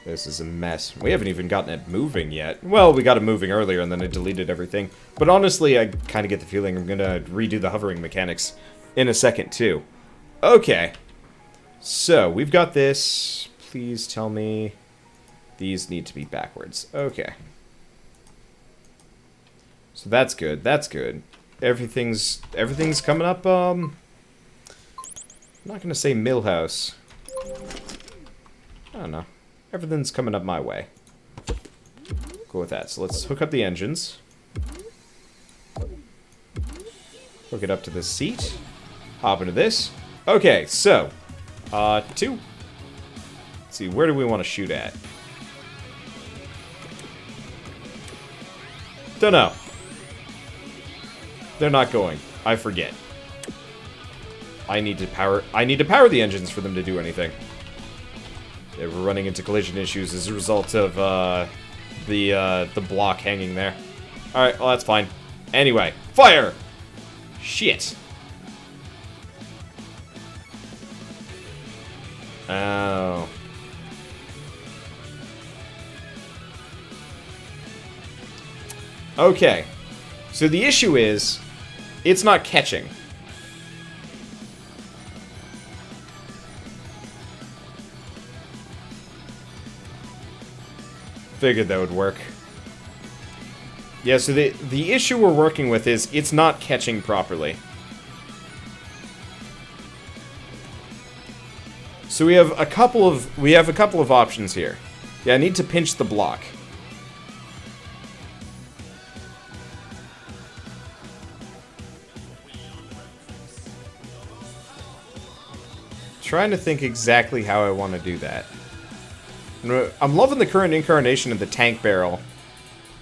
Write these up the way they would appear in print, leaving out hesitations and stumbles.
This is a mess. We haven't even gotten it moving yet. Well, we got it moving earlier and then I deleted everything. But honestly, I kind of get the feeling I'm going to redo the hovering mechanics in a second, too. Okay. So, we've got this. Please tell me these need to be backwards. Okay. So that's good. That's good. Everything's coming up, I'm not going to say Millhouse. I don't know. Everything's coming up my way. Go with that. So let's hook up the engines. Hook it up to the seat. Hop into this. Okay, so. 2. Let's see, where do we want to shoot at? Don't know. They're not going. I forget. I need to power the engines for them to do anything. Yeah, we're running into collision issues as a result of the block hanging there. Alright, well that's fine. Anyway, fire! Shit. Oh. Okay. So the issue is, it's not catching. Figured that would work. Yeah, so the issue we're working with is it's not catching properly. So we have a couple of options here. Yeah, I need to pinch the block. Trying to think exactly how I want to do that. I'm loving the current incarnation of the tank barrel,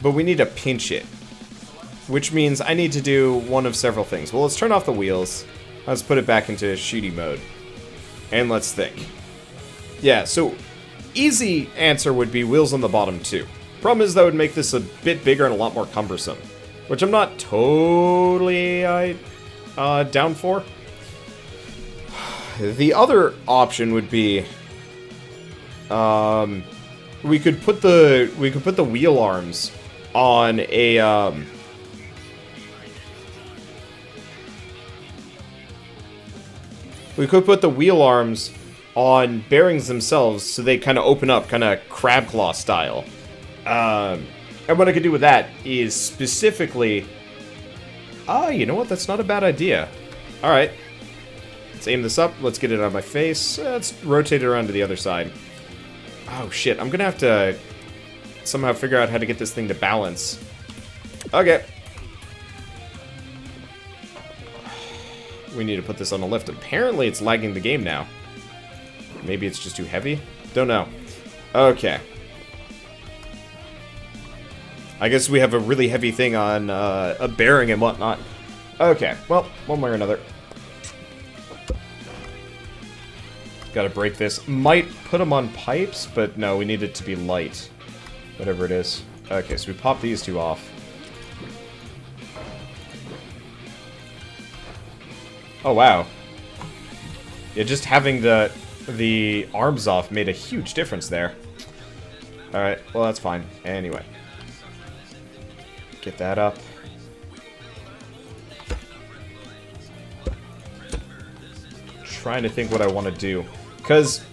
but we need to pinch it. Which means I need to do one of several things. Well, let's turn off the wheels. Let's put it back into shooty mode. And let's think. Yeah, so easy answer would be wheels on the bottom too. Problem is that would make this a bit bigger and a lot more cumbersome. Which I'm not totally down for. The other option would be we could put the wheel arms on a we could put the wheel arms on bearings themselves so they kind of open up, kind of crab claw style. And what I could do with that is specifically you know what, that's not a bad idea. Alright. Let's aim this up, let's get it on my face. Let's rotate it around to the other side. Oh shit, I'm gonna have to somehow figure out how to get this thing to balance. Okay. We need to put this on a lift. Apparently it's lagging the game now. Maybe it's just too heavy? Don't know. Okay. I guess we have a really heavy thing on a bearing and whatnot. Okay, well, one way or another. Gotta break this. Might put them on pipes, but no, we need it to be light. Whatever it is. Okay, so we pop these two off. Oh, wow. Yeah, just having the arms off made a huge difference there. Alright, well that's fine. Anyway. Get that up. Trying to think what I want to do. Because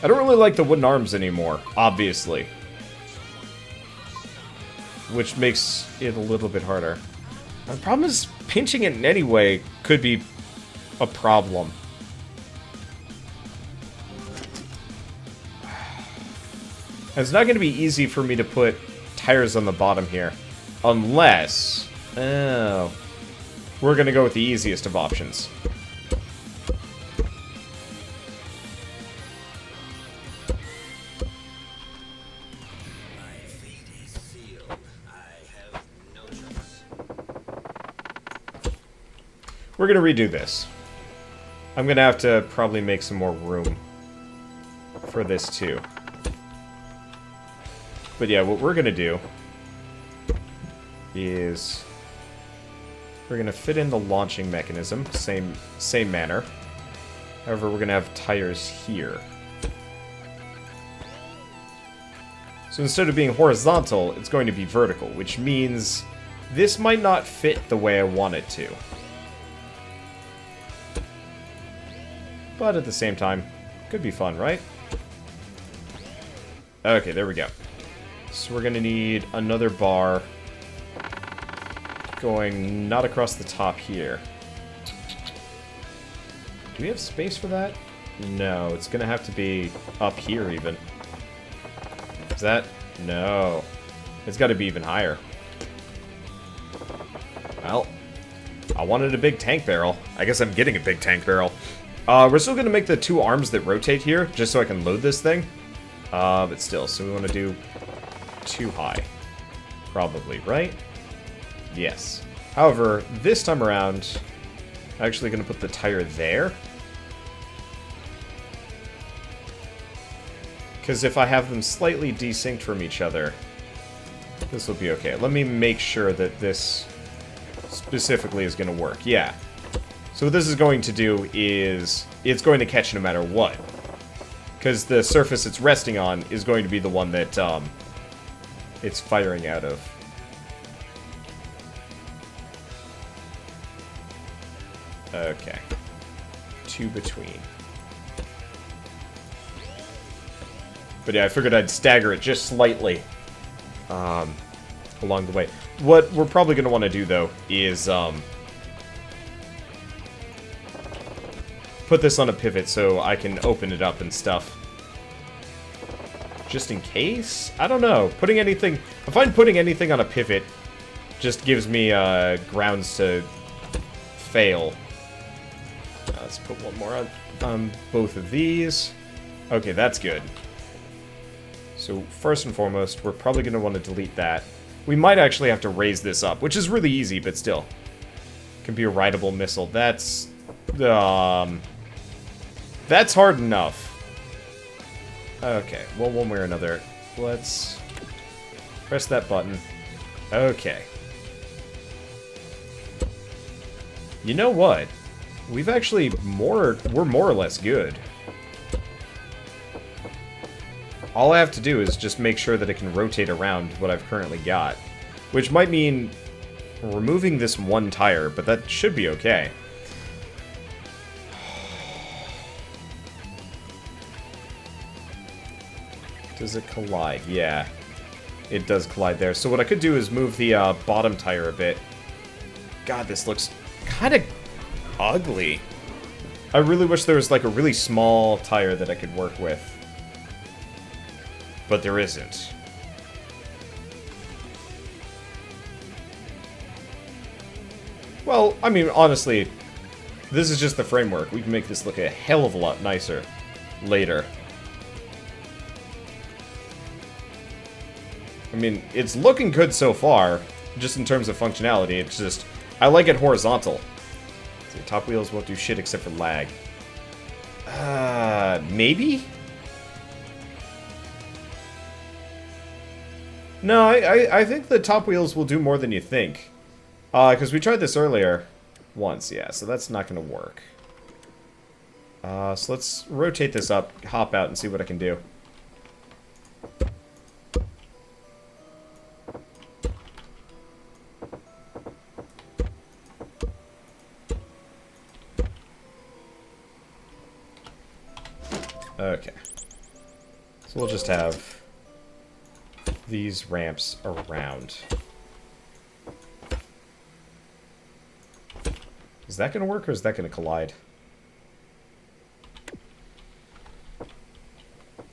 I don't really like the wooden arms anymore, obviously. Which makes it a little bit harder. The problem is, pinching it in any way could be a problem. It's not going to be easy for me to put tires on the bottom here. Unless... oh... we're going to go with the easiest of options. We're gonna redo this. I'm gonna have to probably make some more room for this too. But yeah, what we're gonna do is we're gonna fit in the launching mechanism, same manner. However, we're gonna have tires here. So instead of being horizontal, it's going to be vertical, which means this might not fit the way I want it to. But at the same time, could be fun, right? Okay, there we go. So we're gonna need another bar going not across the top here. Do we have space for that? No, it's gonna have to be up here even. Is that? No. It's gotta be even higher. Well, I wanted a big tank barrel. I guess I'm getting a big tank barrel. We're still gonna make the 2 arms that rotate here, just so I can load this thing. But still, so we want to do 2 high. Probably, right? Yes. However, this time around, I'm actually going to put the tire there. Because if I have them slightly desynced from each other, this will be okay. Let me make sure that this specifically is going to work. Yeah. So what this is going to do is, it's going to catch no matter what. Because the surface it's resting on is going to be the one that it's firing out of. Okay. 2 between. But yeah, I figured I'd stagger it just slightly along the way. What we're probably going to want to do, though, is put this on a pivot so I can open it up and stuff. Just in case? I don't know. Putting anything... I find putting anything on a pivot just gives me grounds to fail. Let's put one more on both of these. Okay, that's good. So first and foremost, we're probably going to want to delete that. We might actually have to raise this up, which is really easy, but still. Can be a rideable missile. That's hard enough. Okay, well, one way or another, let's press that button. Okay. You know what? We've actually we're more or less good. All I have to do is just make sure that it can rotate around what I've currently got. Which might mean removing this one tire, but that should be okay. Does it collide? Yeah. It does collide there. So what I could do is move the bottom tire a bit. God, this looks kind of ugly. I really wish there was like a really small tire that I could work with. But there isn't. Well, I mean, honestly, this is just the framework. We can make this look a hell of a lot nicer later. I mean, it's looking good so far, just in terms of functionality. It's just, I like it horizontal. See, top wheels won't do shit except for lag. Maybe? No, I think the top wheels will do more than you think. Because we tried this earlier once, yeah, so that's not going to work. So let's rotate this up, hop out, and see what I can do. Okay. So we'll just have these ramps around. Is that going to work, or is that going to collide?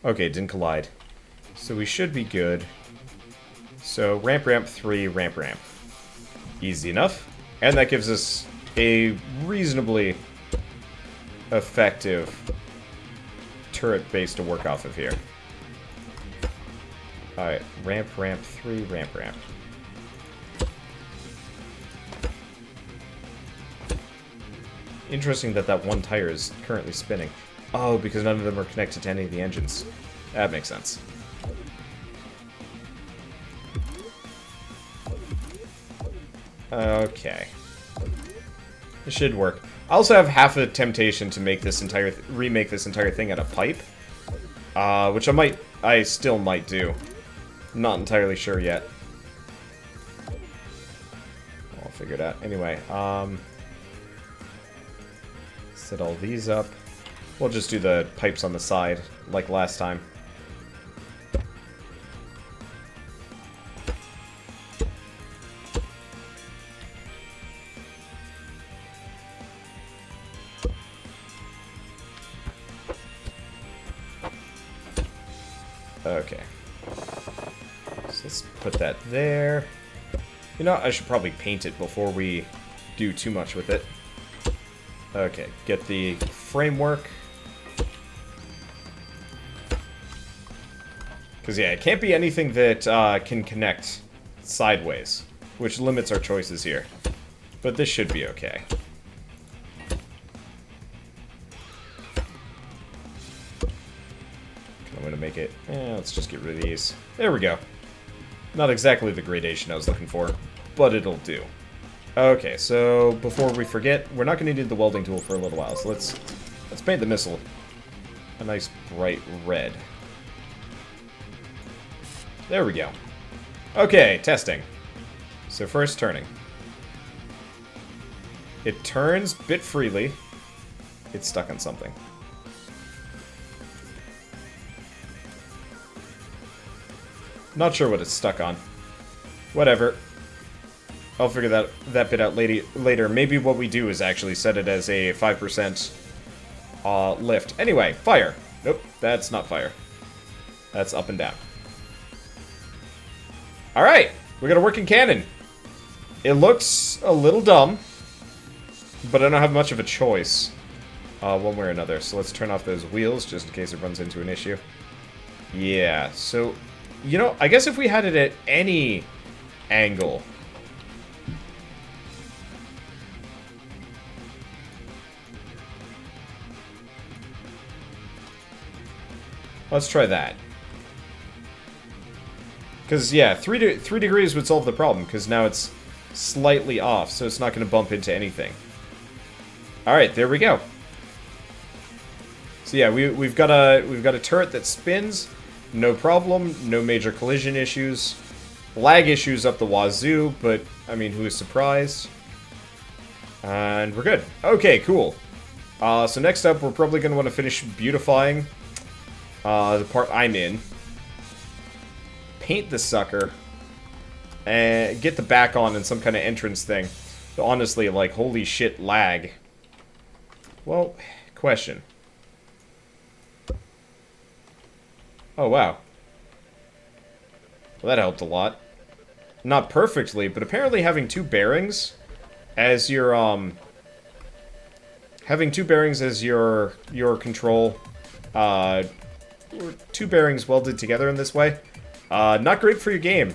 Okay, it didn't collide. So we should be good. So ramp, ramp, 3, ramp, ramp. Easy enough. And that gives us a reasonably effective turret base to work off of here. Alright, ramp, ramp, 3, ramp, ramp. Interesting that that one tire is currently spinning. Oh, because none of them are connected to any of the engines. That makes sense. Okay. It should work. I also have half a temptation to make this entire remake this entire thing out of pipe, which I still might do. Not entirely sure yet. I'll figure it out. Anyway, set all these up. We'll just do the pipes on the side, like last time. Okay. So let's put that there. You know, I should probably paint it before we do too much with it. Okay, get the framework. Because, yeah, it can't be anything that can connect sideways, which limits our choices here. But this should be okay. I'm going to make it... let's just get rid of these. There we go. Not exactly the gradation I was looking for, but it'll do. Okay, so before we forget, we're not going to need the welding tool for a little while, so let's paint the missile a nice bright red. There we go. Okay, testing. So first, turning. It turns bit freely. It's stuck on something. Not sure what it's stuck on. Whatever. I'll figure that bit out later. Maybe what we do is actually set it as a 5% lift. Anyway, fire. Nope, that's not fire. That's up and down. Alright, we got a working cannon. It looks a little dumb, but I don't have much of a choice one way or another. So let's turn off those wheels just in case it runs into an issue. Yeah, so, you know, I guess if we had it at any angle... Let's try that. Because, yeah, 3 degrees would solve the problem, because now it's slightly off, so it's not going to bump into anything. Alright, there we go. So yeah, we've got a turret that spins, no problem, no major collision issues. Lag issues up the wazoo, but, I mean, who is surprised? And we're good. Okay, cool. So next up, we're probably going to want to finish beautifying the part I'm in. Paint the sucker. And get the back on in some kind of entrance thing. But honestly, like, holy shit, lag. Well, question. Oh, wow. Well, that helped a lot. Not perfectly, but apparently having two bearings as your, having two bearings as your control, two bearings welded together in this way, not great for your game.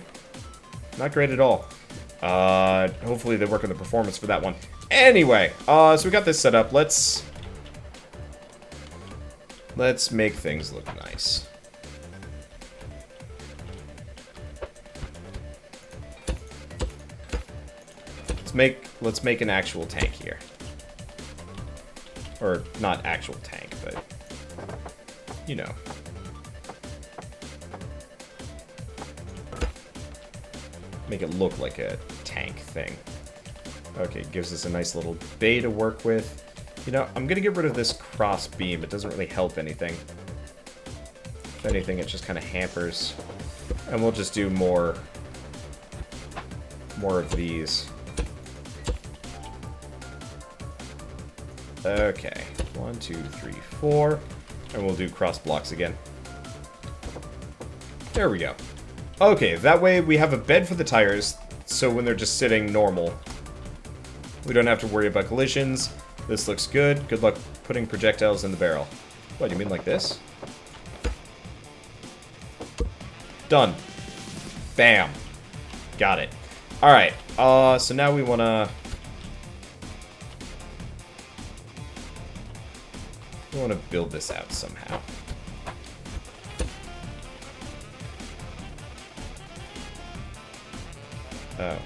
Not great at all. Hopefully they work on the performance for that one. Anyway, so we got this set up. Let's make things look nice. Let's make an actual tank here. Or not actual tank, but you know. Make it look like a tank thing. Okay, gives us a nice little bay to work with. You know, I'm gonna get rid of this cross beam. It doesn't really help anything. If anything, it just kind of hampers. And we'll just do more of these. Okay, 1, 2, 3, 4, and we'll do cross blocks again. There we go. Okay, that way we have a bed for the tires, so when they're just sitting normal, we don't have to worry about collisions. This looks good. Good luck putting projectiles in the barrel. What, you mean like this? Done. Bam. Got it. Alright, so now we want to build this out somehow. Oh.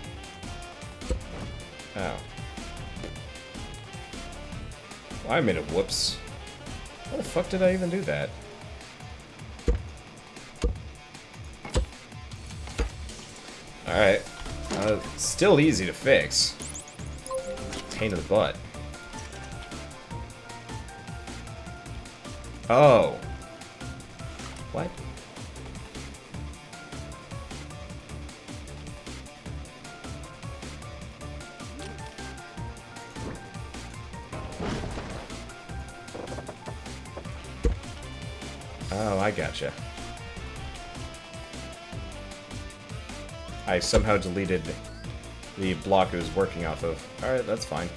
Oh. Well, I made a whoops. How the fuck did I even do that? Alright. Still easy to fix. Pain in the butt. Oh. What? Oh, I gotcha. I somehow deleted the block it was working off of. Alright, that's fine.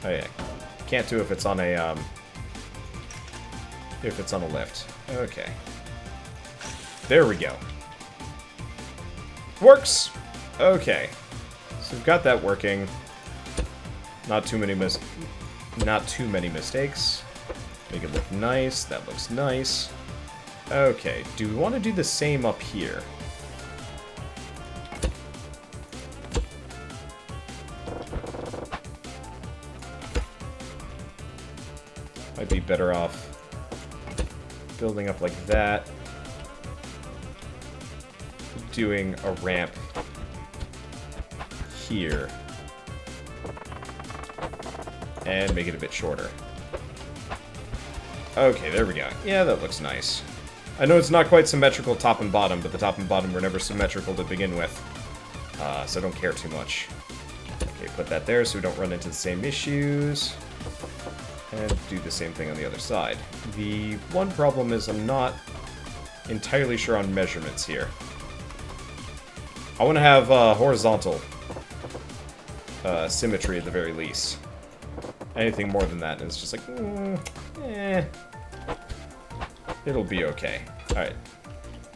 Oh yeah. Can't do if it's on a, if it's on a lift. Okay. There we go. Works! Okay. So we've got that working. Not too many mistakes. Make it look nice. That looks nice. Okay, do we want to do the same up here? Might be better off building up like that. Doing a ramp here. And make it a bit shorter. Okay, there we go. Yeah, that looks nice. I know it's not quite symmetrical top and bottom, but the top and bottom were never symmetrical to begin with. So I don't care too much. Okay, put that there so we don't run into the same issues. And do the same thing on the other side. The one problem is I'm not entirely sure on measurements here. I want to have horizontal symmetry at the very least. Anything more than that is just like, it'll be okay. Alright.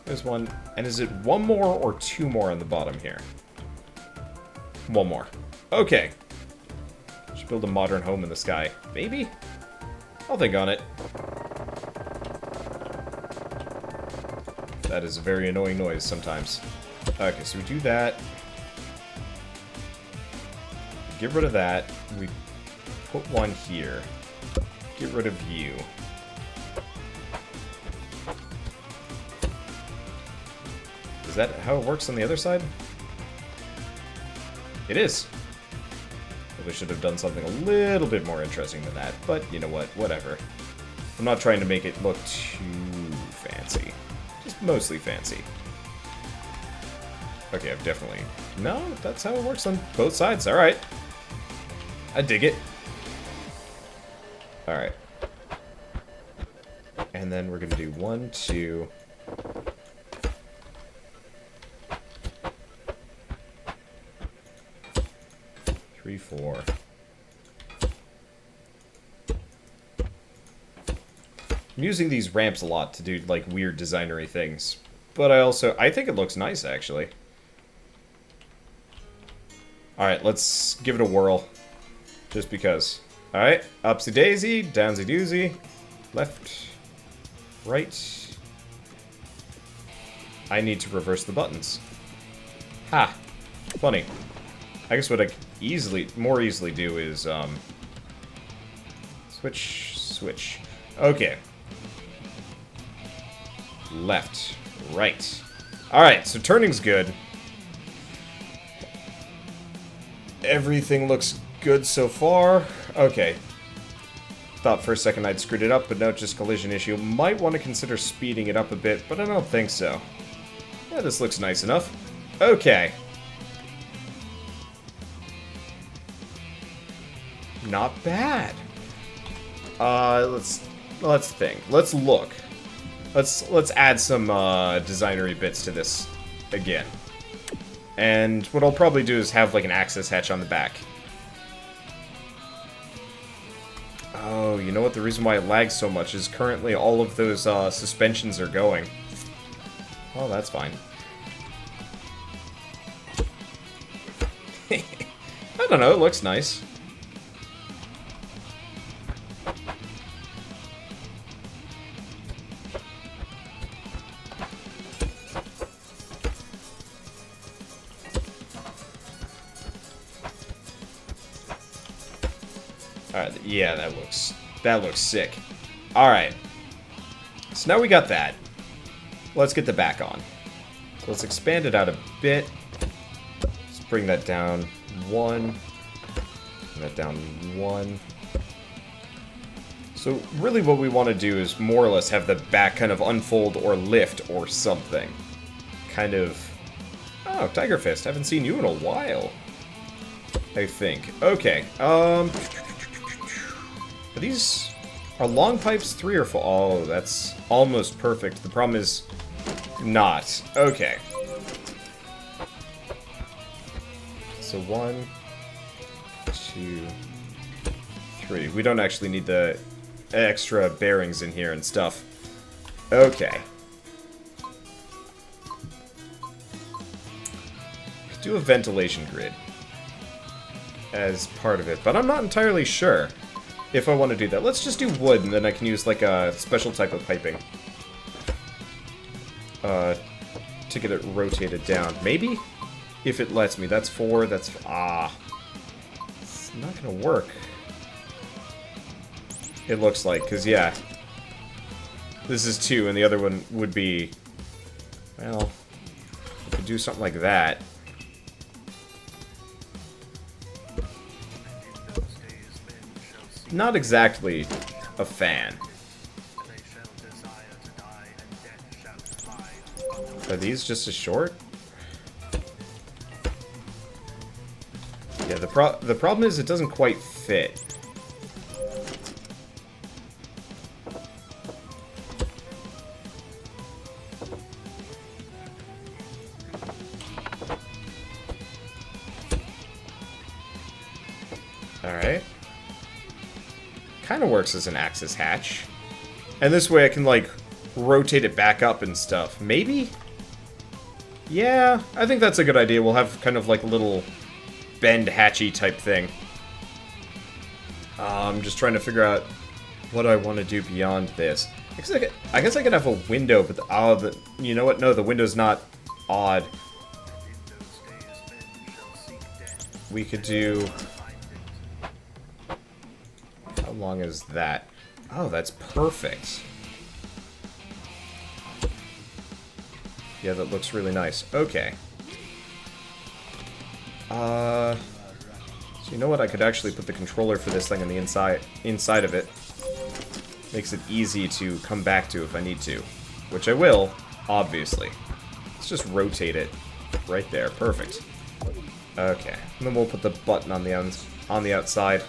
There's one. And is it one more or two more on the bottom here? One more. Okay. Should build a modern home in the sky. Maybe? I'll think on it. That is a very annoying noise sometimes. Okay, so we do that. Get rid of that. We put one here. Get rid of you. Is that how it works on the other side? It is. We should have done something a little bit more interesting than that, but you know what? Whatever. I'm not trying to make it look too fancy. Just mostly fancy. Okay, I've definitely... No, that's how it works on both sides. Alright. I dig it. Alright. And then we're gonna do 1, 2... 3, 4... I'm using these ramps a lot to do, like, weird designery things. But I think it looks nice, actually. Alright, let's give it a whirl. Just because. Alright, upsy daisy, downsy doozy. Left, right. I need to reverse the buttons. Ha! Funny. I guess what I could more easily do is, switch. Okay. Left, right. Alright, so turning's good. Everything looks good so far. Okay. Thought for a second I'd screwed it up, but no, just collision issue. Might want to consider speeding it up a bit, but I don't think so. Yeah, this looks nice enough. Okay. Not bad. Let's think. Let's look. Let's add some designery bits to this again. And what I'll probably do is have like an access hatch on the back. Oh, you know what? The reason why it lags so much is currently all of those suspensions are going. Oh, that's fine. I don't know, it looks nice. Alright, yeah, that looks sick. Alright. So now we got that. let's get the back on. So let's expand it out a bit. Let's bring that down 1. Bring that down 1. So really what we want to do is more or less have the back kind of unfold or lift or something. Kind of... Oh, Tiger Fist, haven't seen you in a while. I think. Okay, Are these... Are long pipes 3 or 4? Oh, that's almost perfect. The problem is... not. Okay. So 1, 2, 3. We don't actually need the extra bearings in here and stuff. Okay. Could do a ventilation grid as part of it, but I'm not entirely sure if I want to do that. Let's just do wood, and then I can use like a special type of piping to get it rotated down. Maybe? If it lets me. That's 4, that's... It's not gonna work. It looks like, because, yeah. This is 2, and the other one would be... Well, we could do something like that. Not exactly a fan. Are these just as short? Yeah, the problem is it doesn't quite fit. Alright. Kind of works as an axis hatch. And this way I can, like, rotate it back up and stuff. Maybe? Yeah, I think that's a good idea. We'll have kind of like a little bend hatchy type thing. I'm just trying to figure out what I want to do beyond this. I guess I could have a window, but you know what? No, the window's not odd. We could do... How long is that? Oh, that's perfect. Yeah, that looks really nice. Okay. So you know what? I could actually put the controller for this thing on the inside of it. Makes it easy to come back to if I need to. Which I will, obviously. Let's just rotate it right there. Perfect. Okay. And then we'll put the button on the outside.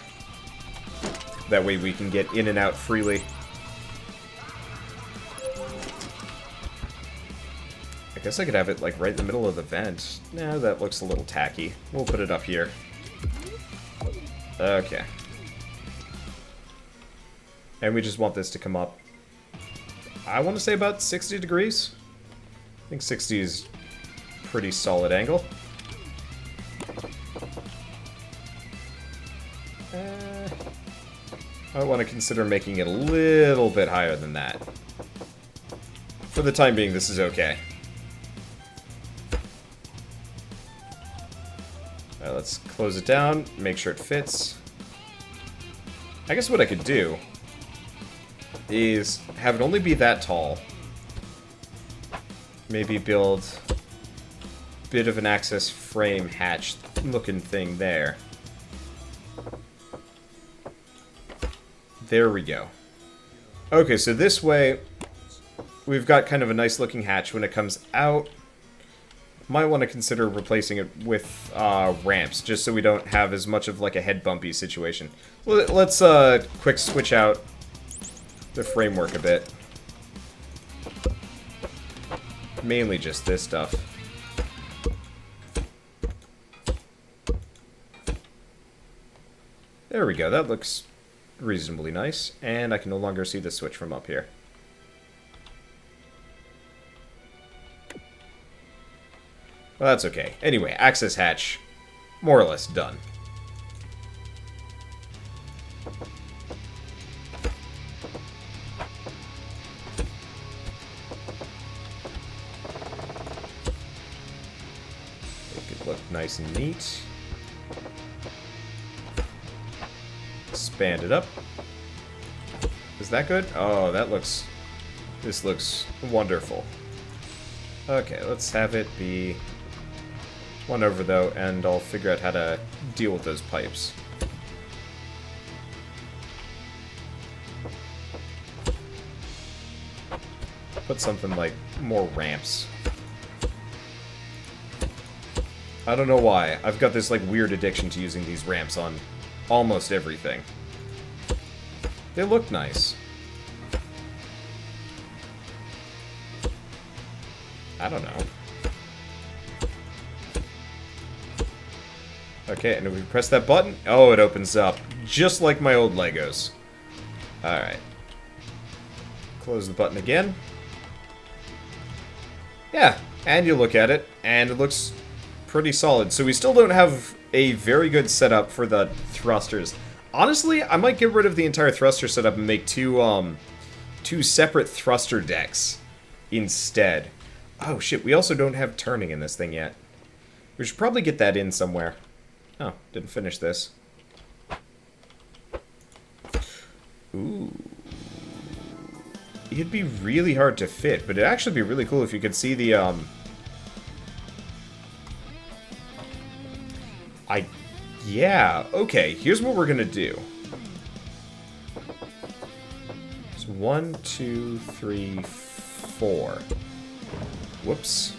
That way we can get in and out freely. I guess I could have it, like, right in the middle of the vent. Nah, that looks a little tacky. We'll put it up here. Okay. And we just want this to come up. I want to say about 60 degrees. I think 60 is a pretty solid angle. I want to consider making it a little bit higher than that. For the time being, this is okay. Let's close it down, make sure it fits. I guess what I could do is have it only be that tall. Maybe build a bit of an access frame hatch looking thing there. There we go. Okay, so this way we've got kind of a nice looking hatch when it comes out. Might want to consider replacing it with ramps, just so we don't have as much of like a head bumpy situation. Let's quick switch out the framework a bit. Mainly just this stuff. There we go, that looks reasonably nice, and I can no longer see the switch from up here. Well, that's okay. Anyway, access hatch, more or less done. Make it look nice and neat. Expand it up. Is that good? Oh, that looks... This looks wonderful. Okay, let's have it be one over, though, and I'll figure out how to deal with those pipes. Put something like more ramps. I don't know why. I've got this like weird addiction to using these ramps on almost everything. They look nice. I don't know. Okay, and if we press that button, oh, it opens up. Just like my old Legos. Alright. Close the button again. Yeah, and you look at it, and it looks pretty solid. So we still don't have a very good setup for the thrusters. Honestly, I might get rid of the entire thruster setup and make two separate thruster decks instead. Oh shit, we also don't have turning in this thing yet. We should probably get that in somewhere. Oh, didn't finish this. Ooh. It'd be really hard to fit, but it'd actually be really cool if you could see the, Yeah, okay, here's what we're gonna do. So 1, 2, 3, 4. Whoops.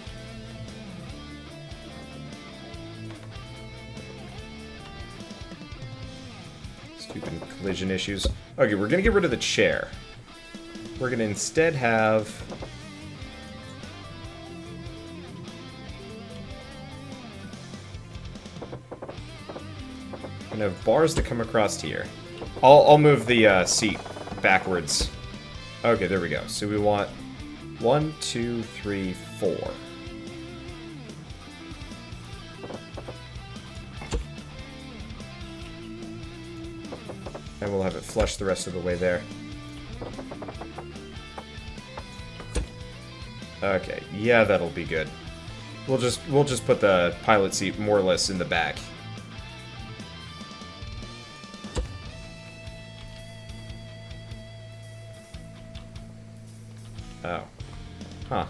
Stupid collision issues. Okay, we're gonna get rid of the chair. We're gonna instead have... I'm gonna have bars that come across here. I'll move the seat backwards. Okay, there we go. So we want 1, 2, 3, 4. And we'll have it flush the rest of the way there. Okay, yeah, that'll be good. We'll just put the pilot seat more or less in the back. Oh. Huh.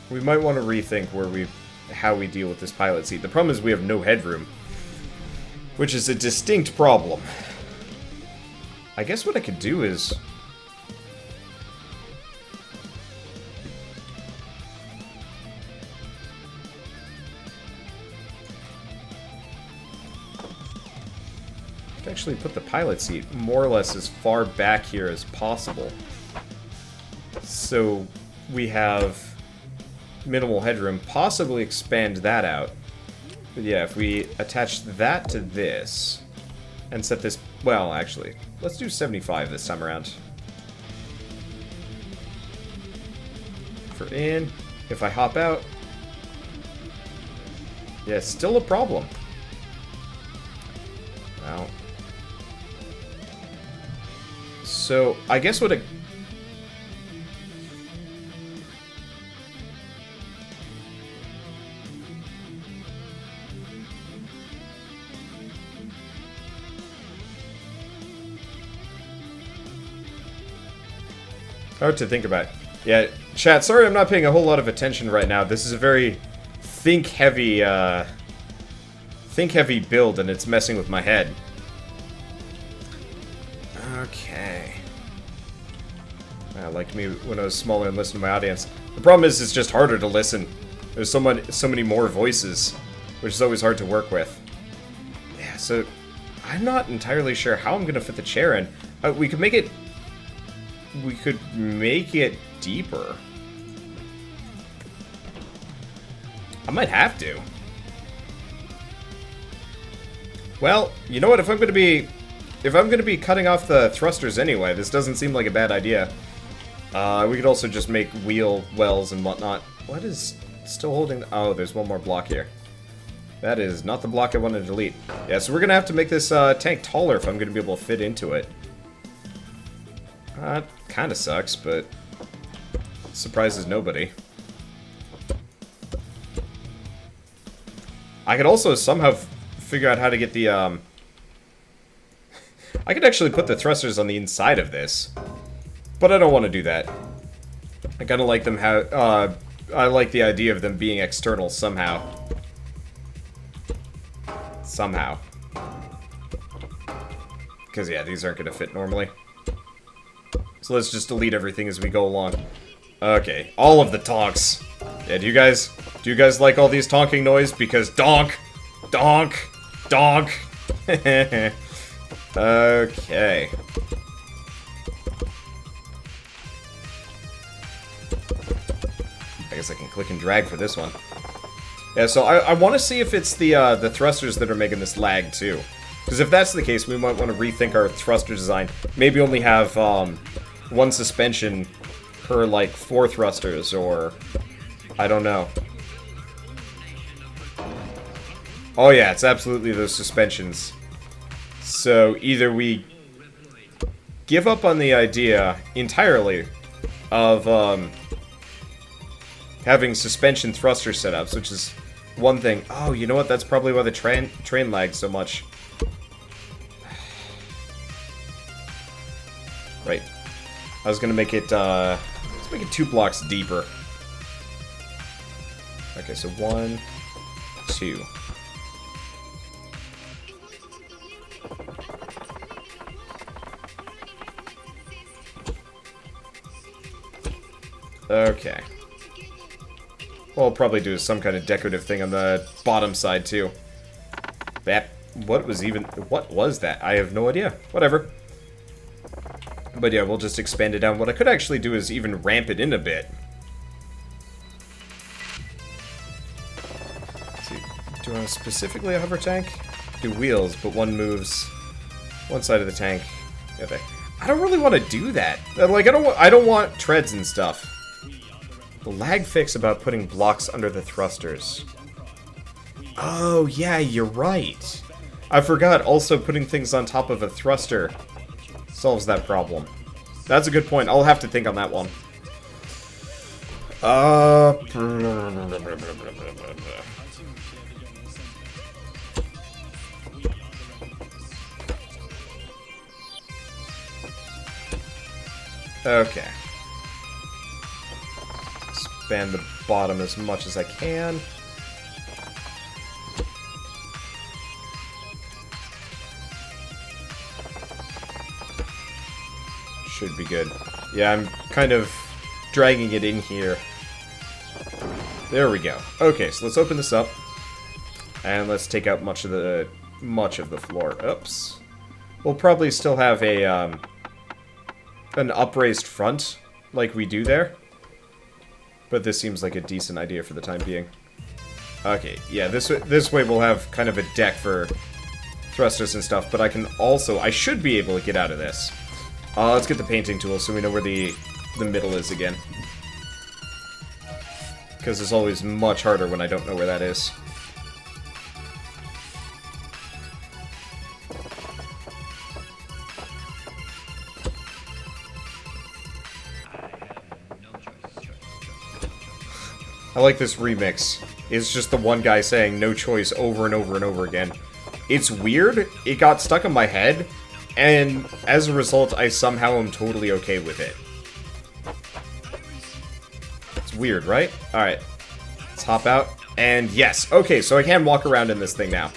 We might want to rethink how we deal with this pilot seat. The problem is we have no headroom, which is a distinct problem. I guess what I could do is... actually put the pilot seat more or less as far back here as possible. So we have minimal headroom, possibly expand that out. But yeah, if we attach that to this and set this, well, actually, let's do 75 this time around. For in, if I hop out, yeah, still a problem. Well, so I guess what it... hard to think about. Yeah, chat, sorry I'm not paying a whole lot of attention right now. This is a very think-heavy build, and it's messing with my head. Okay. Like me when I was smaller and listened to my audience. The problem is it's just harder to listen. There's so many more voices, which is always hard to work with. Yeah, so I'm not entirely sure how I'm going to fit the chair in. We could make it deeper. I might have to. Well, you know what? If I'm going to be cutting off the thrusters anyway, this doesn't seem like a bad idea. We could also just make wheel wells and whatnot. What is still holding? Oh, there's one more block here. That is not the block I wanted to delete. Yeah, so we're gonna have to make this tank taller if I'm gonna be able to fit into it. Kind of sucks, but surprises nobody. I could also somehow figure out how to get the, I could actually put the thrusters on the inside of this. But I don't want to do that. I kind of like them I like the idea of them being external somehow. Somehow. Because, yeah, these aren't going to fit normally. So let's just delete everything as we go along. Okay, all of the tonks. Yeah, do you guys like all these tonking noise? Because donk, donk, donk. Okay. I guess I can click and drag for this one. Yeah, so I want to see if it's the thrusters that are making this lag too. Because if that's the case, we might want to rethink our thruster design. Maybe only have one suspension per, like, 4 thrusters, or... I don't know. Oh yeah, it's absolutely those suspensions. So either we give up on the idea entirely of having suspension thruster setups, which is one thing. Oh, you know what? That's probably why the train lags so much. Right. I was gonna make it, let's make it 2 blocks deeper. Okay, so 1, 2. Okay. What we'll probably do is some kind of decorative thing on the bottom side, too. What was that? I have no idea. Whatever. But yeah, we'll just expand it down. What I could actually do is even ramp it in a bit. Let's see. Do I want specifically a hover tank? Do wheels, but one moves one side of the tank. Okay. I don't really want to do that. Like, I don't want treads and stuff. The lag fix about putting blocks under the thrusters. Oh, yeah, you're right. I forgot also putting things on top of a thruster solves that problem. That's a good point. I'll have to think on that one. Okay. Expand the bottom as much as I can. Should be good. Yeah, I'm kind of dragging it in here. There we go. Okay, so let's open this up. And let's take out much of the floor. Oops. We'll probably still have a an upraised front like we do there. But this seems like a decent idea for the time being. Okay, yeah, this way we'll have kind of a deck for thrusters and stuff, but I should be able to get out of this. Let's get the painting tool so we know where the middle is again. Because it's always much harder when I don't know where that is. I like this remix. It's just the one guy saying no choice over and over and over again. It's weird. It got stuck in my head. And as a result, I somehow am totally okay with it. It's weird, right? Alright. Let's hop out. And yes. Okay, so I can walk around in this thing now.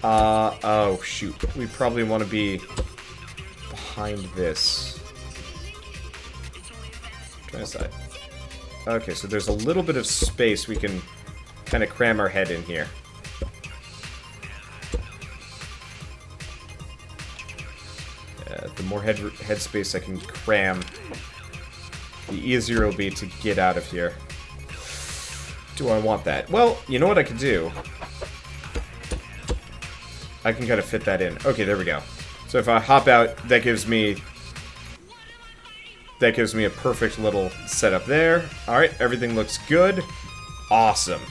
Oh, shoot. We probably want to be behind this. Try this side. Okay, so there's a little bit of space we can kind of cram our head in here. The more head space I can cram, the easier it'll be to get out of here. Do I want that? Well, you know what I could do? I can kind of fit that in. Okay, there we go. So if I hop out, that gives me a perfect little setup there. Alright, everything looks good. Awesome.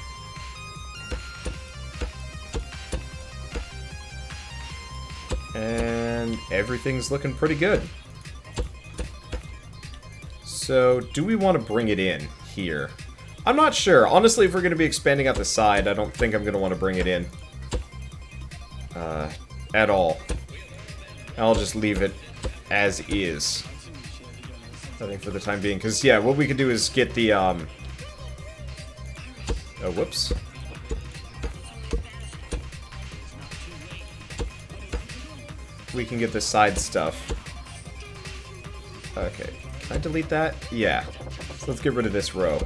And everything's looking pretty good. So, do we want to bring it in here? I'm not sure. Honestly, if we're going to be expanding out the side, I don't think I'm going to want to bring it in. At all. I'll just leave it as is. I think for the time being. Because, yeah, what we could do is get the, oh, whoops. We can get the side stuff. Okay. Can I delete that? Yeah. So let's get rid of this row.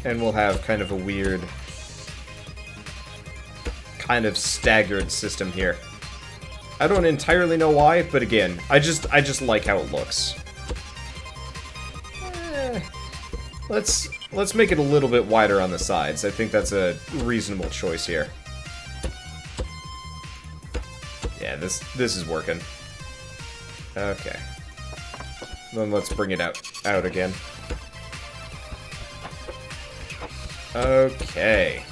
And we'll have kind of a weird, kind of staggered system here. I don't entirely know why, but again, I just like how it looks. Let's make it a little bit wider on the sides. I think that's a reasonable choice here. Yeah, this is working. Okay. Then let's bring it out again. Okay.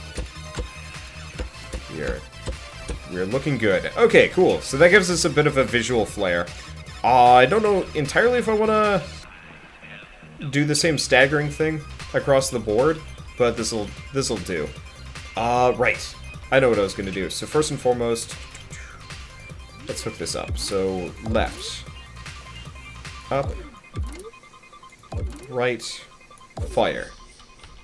We're looking good. Okay, cool. So that gives us a bit of a visual flair. I don't know entirely if I want to do the same staggering thing across the board, but this'll do. Right. I know what I was going to do. So first and foremost, let's hook this up. So left, up, right, fire.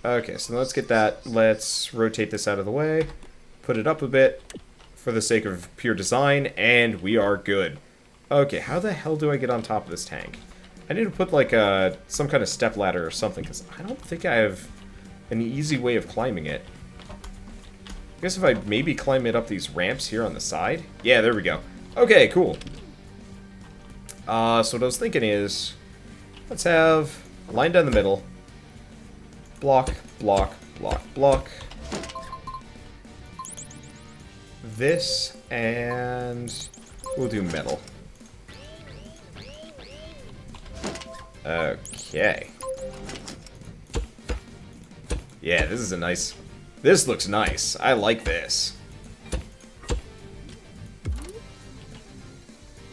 Okay, so let's get that. Let's rotate this out of the way, put it up a bit for the sake of pure design, and we are good. Okay, how the hell do I get on top of this tank? I need to put like some kind of step ladder or something, because I don't think I have an easy way of climbing it. I guess if I maybe climb it up these ramps here on the side? Yeah, there we go. Okay, cool. So what I was thinking is, let's have line down the middle, block, block, block, block. This, and we'll do metal. Okay. Yeah, this is a nice... This looks nice. I like this.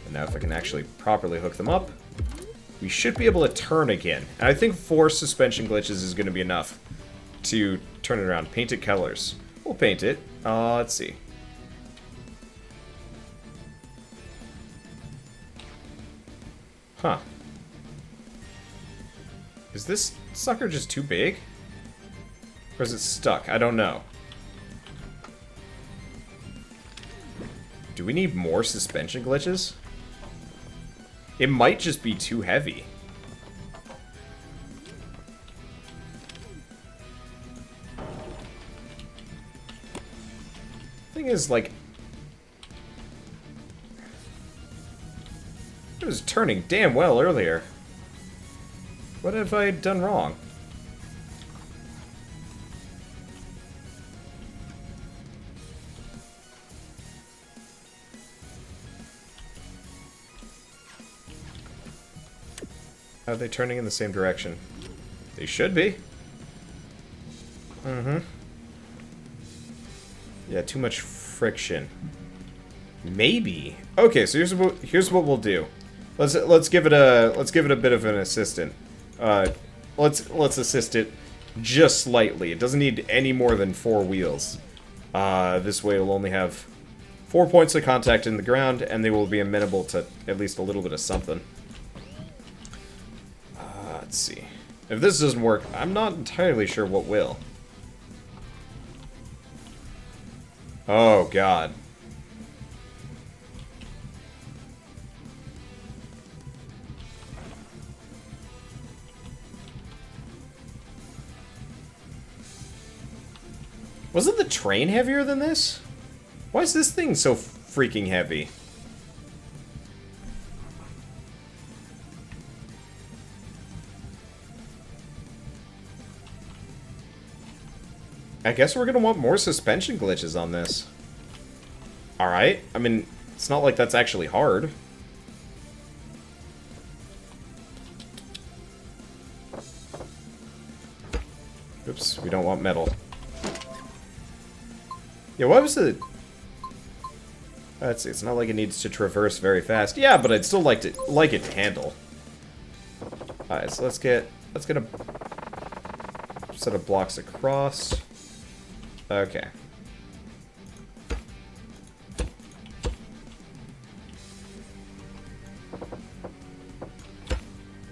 And now if I can actually properly hook them up, we should be able to turn again. And I think 4 suspension glitches is going to be enough to turn it around. Painted colors. We'll paint it. Let's see. Huh. Is this sucker just too big? Or is it stuck? I don't know. Do we need more suspension glitches? It might just be too heavy. Thing is, like... It was turning damn well earlier. What have I done wrong? Are they turning in the same direction? They should be. Mm-hmm. Yeah, too much friction. Maybe. Okay, so here's what we'll do. Let's give it a bit of an assistant. Let's assist it just slightly. It doesn't need any more than 4 wheels. This way it'll only have 4 points of contact in the ground, and they will be amenable to at least a little bit of something. Let's see. If this doesn't work, I'm not entirely sure what will. Oh, God. Wasn't the train heavier than this? Why is this thing so freaking heavy? I guess we're gonna want more suspension glitches on this. Alright, I mean, it's not like that's actually hard. Oops, we don't want metal. Yeah, what was it? Let's see, it's not like it needs to traverse very fast. Yeah, but I'd still like it to handle. Alright, so let's get a set of blocks across. Okay.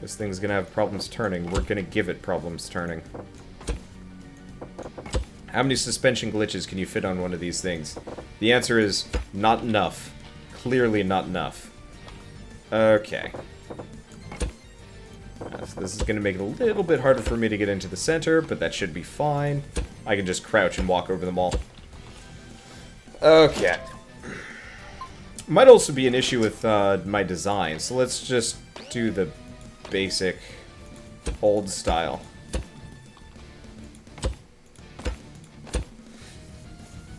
This thing's gonna have problems turning. We're gonna give it problems turning. How many suspension glitches can you fit on one of these things? The answer is not enough. Clearly not enough. Okay. So this is gonna make it a little bit harder for me to get into the center, but that should be fine. I can just crouch and walk over them all. Okay. Might also be an issue with my design, so let's just do the basic old style.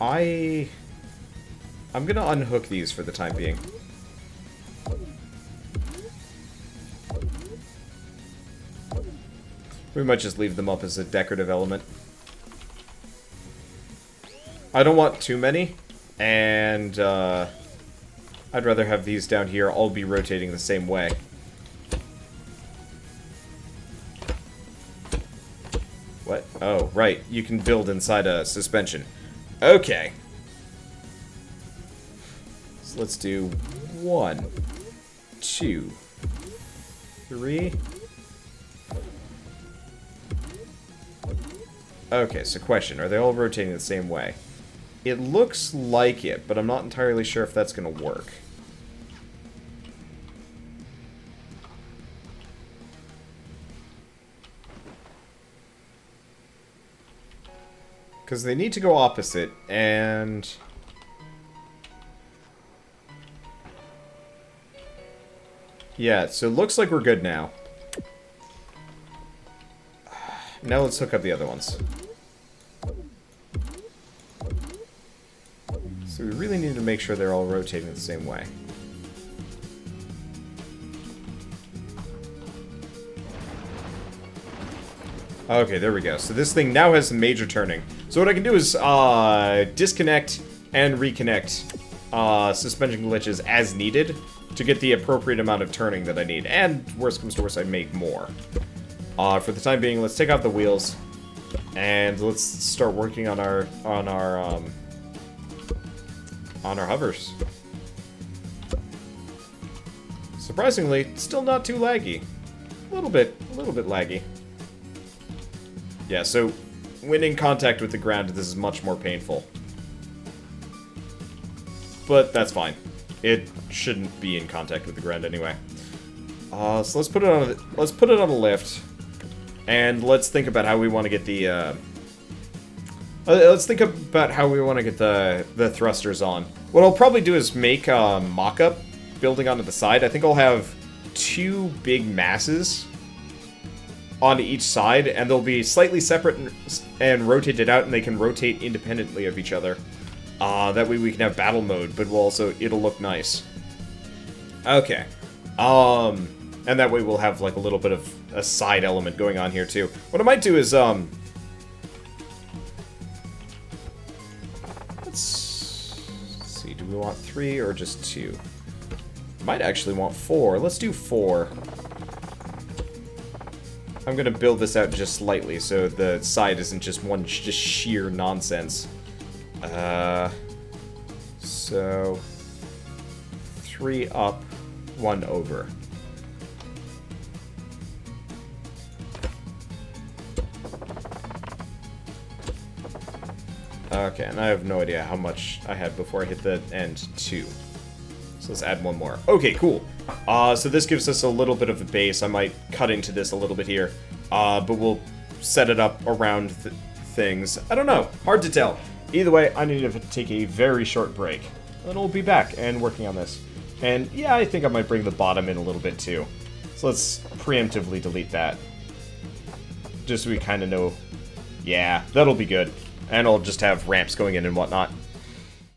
I'm gonna unhook these for the time being. We might just leave them up as a decorative element. I don't want too many, and I'd rather have these down here all be rotating the same way. What? Oh, right. You can build inside a suspension. Okay. So let's do 1, 2, 3. Okay, so question. Are they all rotating the same way? It looks like it, but I'm not entirely sure if that's going to work. Because they need to go opposite, and... yeah, so it looks like we're good now. Now let's hook up the other ones. So we really need to make sure they're all rotating the same way. Okay, there we go. So this thing now has some major turning. So what I can do is disconnect and reconnect suspension glitches as needed to get the appropriate amount of turning that I need. And worst comes to worst, I make more. For the time being, let's take off the wheels and let's start working on our hovers. Surprisingly, still not too laggy. A little bit laggy. Yeah, so when in contact with the ground, this is much more painful. But that's fine. It shouldn't be in contact with the ground anyway. So let's put it on a lift, and let's think about how we want to get the the thrusters on. What I'll probably do is make a mock-up building onto the side. I think I'll have 2 big masses on each side, and they'll be slightly separate and rotated out, and they can rotate independently of each other. That way we can have battle mode, but it'll look nice. Okay. And that way we'll have like a little bit of a side element going on here too. What I might do is let's see, do we want 3 or just 2? Might actually want 4. Let's do 4. I'm gonna build this out just slightly so the side isn't just just sheer nonsense. So 3 up, 1 over. Okay, and I have no idea how much I had before I hit the end. 2. So let's add 1 more. Okay, cool. So this gives us a little bit of a base. I might cut into this a little bit here. But we'll set it up around things. I don't know. Hard to tell. Either way, I need to take a very short break. Then we'll be back and working on this. And yeah, I think I might bring the bottom in a little bit too. So let's preemptively delete that. Just so we kind of know. Yeah, that'll be good. And I'll just have ramps going in and whatnot.